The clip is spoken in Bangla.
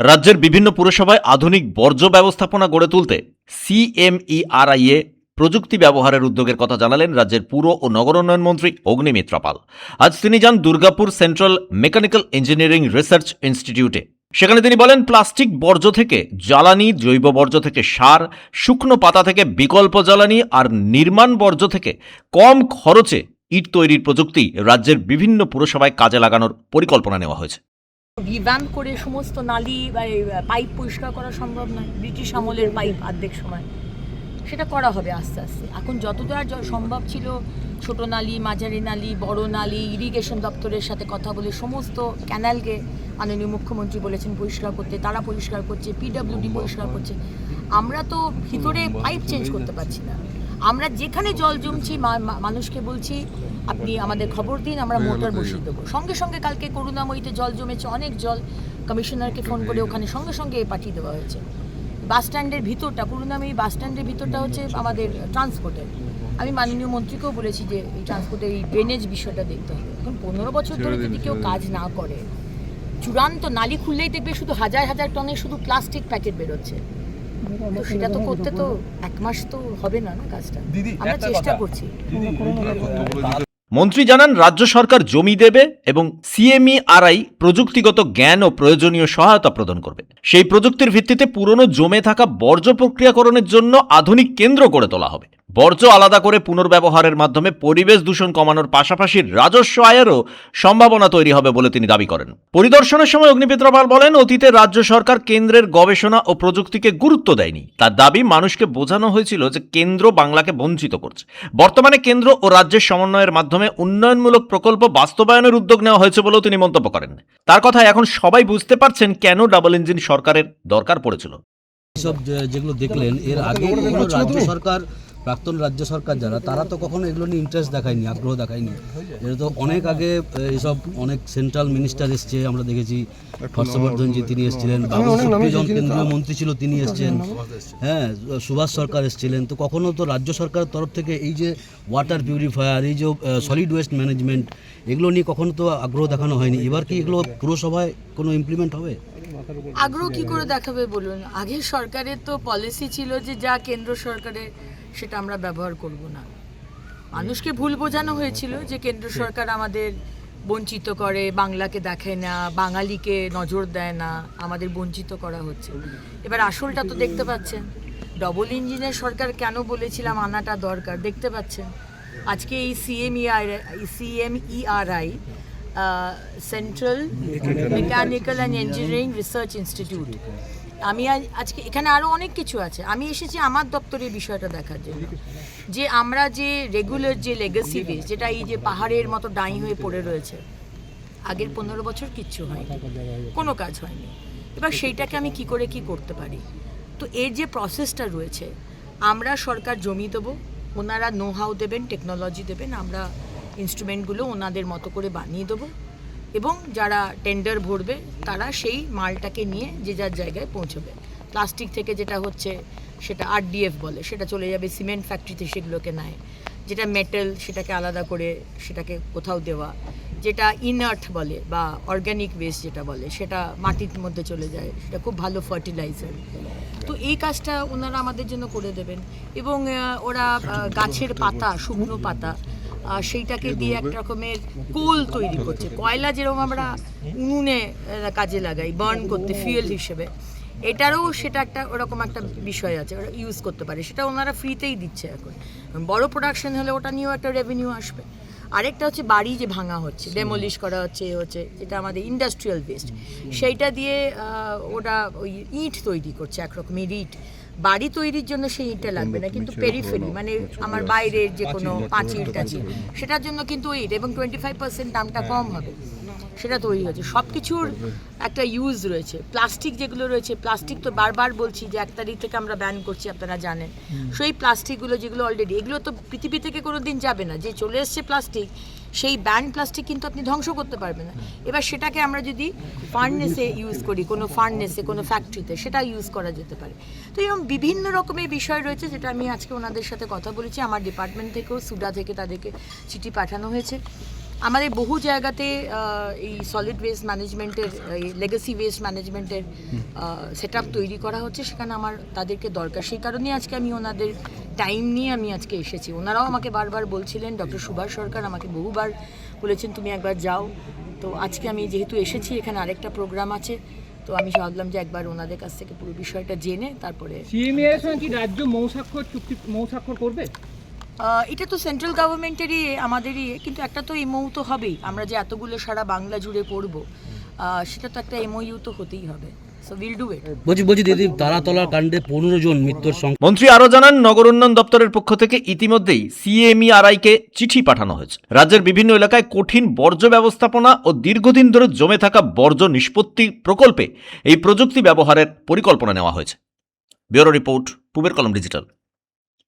রাজ্যের বিভিন্ন পুরসভায় আধুনিক বর্জ্য ব্যবস্থাপনা গড়ে তুলতে সিএমইআরআইএ প্রযুক্তি ব্যবহারের উদ্যোগের কথা জানালেন রাজ্যের পুর ও নগর উন্নয়ন মন্ত্রী অগ্নিমিত্রা পাল। আজ তিনি যান Durgapur central mechanical engineering research ইনস্টিটিউটে। সেখানে তিনি বলেন, প্লাস্টিক বর্জ্য থেকে জ্বালানি, জৈব বর্জ্য থেকে সার, শুকনো পাতা থেকে বিকল্প জ্বালানি আর নির্মাণ বর্জ্য থেকে কম খরচে ইট তৈরির প্রযুক্তি রাজ্যের বিভিন্ন পুরসভায় কাজে লাগানোর পরিকল্পনা নেওয়া হয়েছে। রিভ্যাম্প করে সমস্ত নালী বা পাইপ পরিষ্কার করা সম্ভব নয়, ব্রিটিশ আমলের পাইপ অর্ধেক সময় সেটা করা হবে আস্তে আস্তে। এখন যতটা সম্ভব ছিল ছোট নালী, মাঝারি নালী, বড় নালী, ইরিগেশন দপ্তরের সাথে কথা বলে সমস্ত ক্যানালকে মাননীয় মুখ্যমন্ত্রী বলেছেন পরিষ্কার করতে, তারা পরিষ্কার করছে, পিডব্লিউডি পরিষ্কার করছে। আমরা তো ভিতরে পাইপ চেঞ্জ করতে পারছি না। আমরা যেখানে জল জমছি মানুষকে বলছি আপনি আমাদের খবর দিন, আমরা মোটর বসিয়ে দেবো। সঙ্গে সঙ্গে কালকে করুণাময়ীতে জল জমেছে, অনেক জল, কমিশনারকে ফোন করে ওখানে সঙ্গে সঙ্গে পাঠিয়ে দেওয়া হয়েছে। বাস স্ট্যান্ডের ভিতরটা, করুণাময়ী বাস স্ট্যান্ডের ভিতরটা হচ্ছে আমাদের ট্রান্সপোর্টের। আমি মাননীয় মন্ত্রীকেও বলেছি যে এই ট্রান্সপোর্টের এই ড্রেনেজ বিষয়টা দেখতে হবে। এখন 15 বছর ধরে যদি কেউ কাজ না করে, চূড়ান্ত নালী খুললেই দেখবে শুধু হাজার হাজার টনের শুধু প্লাস্টিক প্যাকেট বেরোচ্ছে। তো সেটা তো করতে তো 1 মাস তো হবে না কাজটা। আমরা চেষ্টা করছি। মন্ত্রী জানান, রাজ্য সরকার জমি দেবে এবং সিএমইআরআই প্রযুক্তিগত জ্ঞান ও প্রয়োজনীয় সহায়তা প্রদান করবে। সেই প্রযুক্তির ভিত্তিতে পুরনো জমে থাকা বর্জ্য প্রক্রিয়াকরণের জন্য আধুনিক কেন্দ্র গড়ে তোলা হবে। বর্জ্য আলাদা করে পুনর্ব্যবহারের মাধ্যমে পরিবেশ দূষণ কমানোর পাশাপাশি রাজস্ব আয়েরও সম্ভাবনা তৈরি হবে বলে তিনি দাবি করেন। পরিদর্শনের সময় অগ্নিমিত্রা পাল বলেন, অতীতে রাজ্য সরকার কেন্দ্রের গবেষণা ও প্রযুক্তিকে গুরুত্ব দেয়নি। তার দাবি, মানুষকে বোঝানো হয়েছিল যে কেন্দ্র বাংলাকে বঞ্চিত করছে। বর্তমানে কেন্দ্র ও রাজ্যের সমন্বয়ের মাধ্যমে উন্নয়নমূলক প্রকল্প বাস্তবায়নের উদ্যোগ নেওয়া হয়েছে বলেও তিনি মন্তব্য করেন। তার কথায় এখন সবাই বুঝতে পারছেন কেন ডাবল ইঞ্জিন সরকারের দরকার পড়েছিল। সব যেগুলো দেখলেন এর আগে রাজ্য সরকার, প্রাক্তন রাজ্য সরকার যারা, তারা তো কখনো এগুলো নিয়ে ইন্টারেস্ট দেখায়নি, আগ্রহ দেখায়নি। এটা তো অনেক আগে এইসব অনেক সেন্ট্রাল মিনিস্টার এসছে, আমরা দেখেছি হর্ষবর্ধনজি তিনি এসেছিলেন, বাবু সুপ্রিয়জন কেন্দ্রীয় মন্ত্রী ছিল তিনি এসছেন, হ্যাঁ সুভাষ সরকার এসেছিলেন। তো কখনো তো রাজ্য সরকারের তরফ থেকে এই যে ওয়াটার পিউরিফায়ার, এই যে সলিড ওয়েস্ট ম্যানেজমেন্ট, এগুলো নিয়ে কখনো তো আগ্রহ দেখানো হয়নি। এবার কি এগুলো পুরসভায় কোনো ইমপ্লিমেন্ট হবে? আগ্রহ কি করে দেখাবে বলুন? আগের সরকারের তো পলিসি ছিল যে যা কেন্দ্র সরকারের সেটা আমরা ব্যবহার করব না। মানুষকে ভুল বোঝানো হয়েছিল যে কেন্দ্র সরকার আমাদের বঞ্চিত করে, বাংলাকে দেখে না, বাঙালিকে নজর দেয় না, আমাদের বঞ্চিত করা হচ্ছে। এবার আসলটা তো দেখতে পাচ্ছেন। ডবল ইঞ্জিনের সরকার কেন বলেছিলাম আনাটা দরকার, দেখতে পাচ্ছেন। আজকে এই CMERI central mechanical and engineering research institute, আমি আজকে এখানে আরও অনেক কিছু আছে। আমি এসেছি আমার দপ্তরের বিষয়টা দেখার জন্য, যে আমরা যে রেগুলার যে লেগাসি বেস, যেটা এই যে পাহাড়ের মতো ডাই হয়ে পড়ে রয়েছে, আগের 15 বছর কিচ্ছু হয়নি, কোনো কাজ হয়নি। এবার সেইটাকে আমি কি করে কি করতে পারি। তো এর যে প্রসেসটা রয়েছে, আমরা সরকার জমি দেবো, ওনারা নো হাউ দেবেন, টেকনোলজি দেবেন, আমরা ইনস্ট্রুমেন্টগুলো ওনাদের মতো করে বানিয়ে দেবো এবং যারা টেন্ডার ভরবে তারা সেই মালটাকে নিয়ে যে যার জায়গায় পৌঁছবে। প্লাস্টিক থেকে যেটা হচ্ছে সেটা আরডিএফ বলে, সেটা চলে যাবে সিমেন্ট ফ্যাক্টরিতে, সেগুলোকে নেয়। যেটা মেটাল সেটাকে আলাদা করে সেটাকে কোথাও দেওয়া, যেটা ইনার্ট বলে বা অর্গ্যানিক ওয়েস্ট যেটা বলে সেটা মাটির মধ্যে চলে যায়, সেটা খুব ভালো ফার্টিলাইজার। তো এই কাজটা ওনারা আমাদের জন্য করে দেবেন। এবং ওরা গাছের পাতা, শুকনো পাতা, সেইটাকে দিয়ে এক রকমের কোল তৈরি করছে। কয়লা যেরকম আমরা উনুনে কাজে লাগাই বার্ন করতে ফিউয়েল হিসেবে, এটারও সেটা একটা ওরকম একটা বিষয় আছে, ওরা ইউজ করতে পারে। সেটা ওনারা ফ্রিতেই দিচ্ছে এখন। বড় প্রোডাকশন হলে ওটা নিয়েও একটা রেভিনিউ আসবে। আরেকটা হচ্ছে বাড়ি যে ভাঙা হচ্ছে, ডেমোলিশ করা হচ্ছে, যেটা আমাদের ইন্ডাস্ট্রিয়াল ওয়েস্ট, সেইটা দিয়ে ওরা ওই ইট তৈরি করছে, একরকমের ইট। বাড়ি তৈরির জন্য সেই ইটটা লাগবে না, কিন্তু পেরিফেরি মানে আমার বাইরের যে কোনো পাঁচিল টাচিল, সেটার জন্য কিন্তু ইট, এবং 25% দামটা কম হবে, সেটা তৈরি হচ্ছে। সব কিছুর একটা ইউজ রয়েছে। প্লাস্টিক যেগুলো রয়েছে, প্লাস্টিক তো বারবার বলছি যে 1 তারিখ থেকে আমরা ব্যান করছি, আপনারা জানেন। সেই প্লাস্টিকগুলো যেগুলো অলরেডি, এগুলো তো পৃথিবী থেকে কোনো দিন যাবে না। যে চলে এসছে প্লাস্টিক, সেই ব্যান প্লাস্টিক কিন্তু আপনি ধ্বংস করতে পারবেন না। এবার সেটাকে আমরা যদি ফার্নেসে ইউজ করি, কোনো ফার্নেসে, কোনো ফ্যাক্টরিতে, সেটা ইউজ করা যেতে পারে। তো এরকম বিভিন্ন রকমের বিষয় রয়েছে, যেটা আমি আজকে ওনাদের সাথে কথা বলেছি। আমার ডিপার্টমেন্ট থেকেও, সুডা থেকে তাদেরকে চিঠি পাঠানো হয়েছে। আমাদের বহু জায়গাতে এই সলিড ওয়েস্ট ম্যানেজমেন্টের লেগাসি ওয়েস্ট ম্যানেজমেন্টের সেট আপ তৈরি করা হচ্ছে, সেখানে আমার তাদেরকে দরকার। সেই কারণেই আজকে আমি ওনাদের টাইম নিয়ে আমি আজকে এসেছি। ওনারাও আমাকে বারবার বলছিলেন, ডক্টর সুভাষ সরকার আমাকে বহুবার বলেছেন তুমি একবার যাও। তো আজকে আমি যেহেতু এসেছি, এখানে আরেকটা প্রোগ্রাম আছে, তো আমি ভাবলাম যে একবার ওনাদের কাছ থেকে পুরো বিষয়টা জেনে তারপরে। সিএমএ এর সঙ্গে কি রাজ্য মৌস্বাক্ষর করবে? এটা তো সেন্ট্রাল গভর্নমেন্টেরই আমাদেরই, কিন্তু একটা তো এমও তো হবেই। আমরা যে এতগুলো সারা বাংলা জুড়ে করব, সেটা তো একটা এমওইউ তো হতেই হবে। So will do it. বলছি দিদি, তারাতলার কাণ্ডে 15 জন মৃত্যুর সংখ্যা। মন্ত্রী আরও জানান, নগর উন্নয়ন দপ্তরের পক্ষ থেকে ইতিমধ্যেই সিএমইআরআইকে চিঠি পাঠানো হয়েছে। রাজ্যের বিভিন্ন এলাকায় কঠিন বর্জ্য ব্যবস্থাপনা ও দীর্ঘদিন ধরে জমে থাকা বর্জ্য নিষ্পত্তি প্রকল্পে এই প্রযুক্তি ব্যবহারের পরিকল্পনা নেওয়া হয়েছে। ব্যুরো রিপোর্ট, পূবের কলম ডিজিটাল।